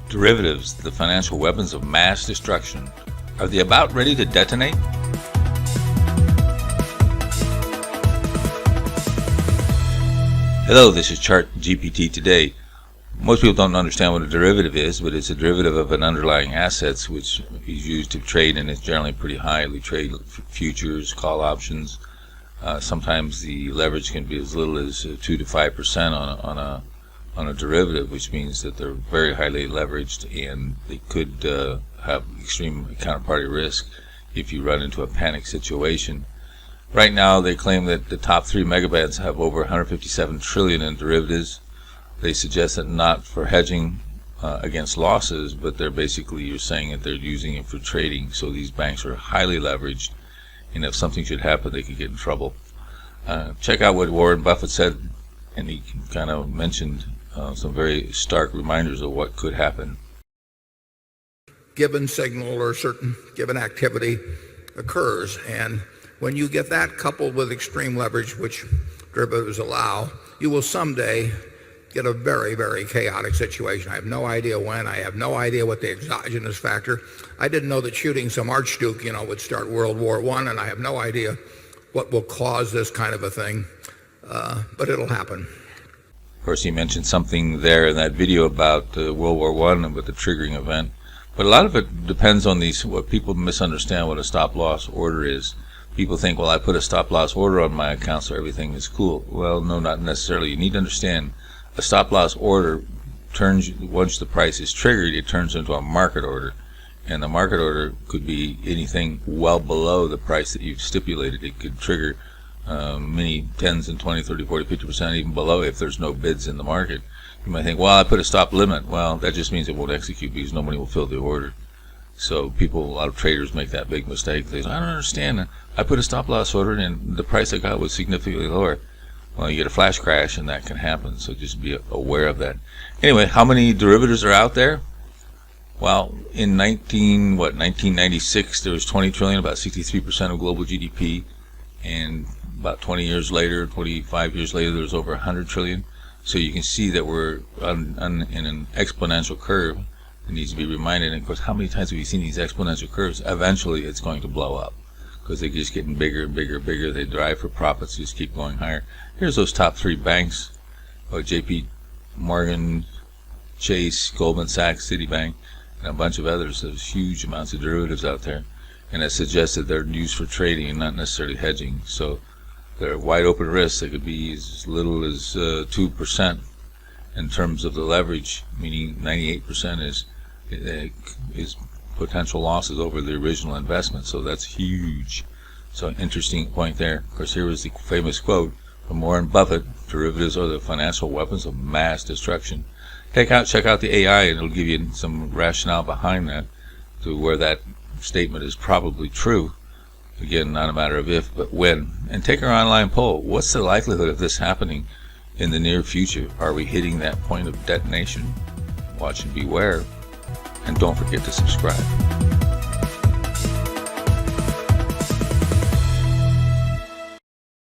Derivatives, the financial weapons of mass destruction. Are they about ready to detonate? Hello, this is Chart GPT Today. Most people don't understand what a derivative is, but it's a derivative of an underlying assets which is used to trade, and it's generally pretty highly traded. Futures, call options. Sometimes the leverage can be as little as 2 to 5% on a derivative, which means that they're very highly leveraged, and they could have extreme counterparty risk if you run into a panic situation. Right now, they claim that the top 3 megabanks have over 157 trillion in derivatives. They suggest that not for hedging against losses, but you're saying that they're using it for trading. So these banks are highly leveraged, and if something should happen, they could get in trouble. Check out what Warren Buffett said, and he kind of mentioned some very stark reminders of what could happen. Given signal or certain given activity occurs, and when you get that coupled with extreme leverage, which derivatives allow, you will someday get a very, very chaotic situation. I have no idea when. I have no idea what the exogenous factor. I didn't know that shooting some archduke, would start World War I, and I have no idea what will cause this kind of a thing, but it'll happen. Of course, he mentioned something there in that video about World War I and with the triggering event. But a lot of it depends on what people misunderstand what a stop-loss order is. People think, well, I put a stop-loss order on my account so everything is cool. Well, no, not necessarily. You need to understand a stop-loss order once the price is triggered, it turns into a market order. And the market order could be anything well below the price that you've stipulated. It could trigger many 10s and 20, 30, 40, 50% even below if there's no bids in the market. You might think, well, I put a stop limit. Well, that just means it won't execute because nobody will fill the order. So a lot of traders make that big mistake. They say, I don't understand. I put a stop loss order and the price I got was significantly lower. Well, you get a flash crash and that can happen. So just be aware of that. Anyway, how many derivatives are out there? Well, in 1996, there was 20 trillion, about 63% of global GDP. And about 20 years later, 25 years later, there was over 100 trillion. So you can see that we're in an exponential curve. It needs to be reminded. And of course, how many times have you seen these exponential curves? Eventually, it's going to blow up because they're just getting bigger and bigger and bigger. They drive for profits, just keep going higher. Here's those top 3 banks: J.P. Morgan, Chase, Goldman Sachs, Citibank, and a bunch of others. There's huge amounts of derivatives out there, and it suggests that they're used for trading and not necessarily hedging. So they're wide open risks. They could be as little as 2% in terms of the leverage, meaning 98% is potential losses over the original investment. So that's huge. So interesting point there. Of course, here was the famous quote from Warren Buffett: derivatives are the financial weapons of mass destruction. Check out the AI, and it'll give you some rationale behind that to where that statement is probably true. Again, not a matter of if, but when. And take our online poll. What's the likelihood of this happening in the near future? Are we hitting that point of detonation? Watch and beware. And don't forget to subscribe.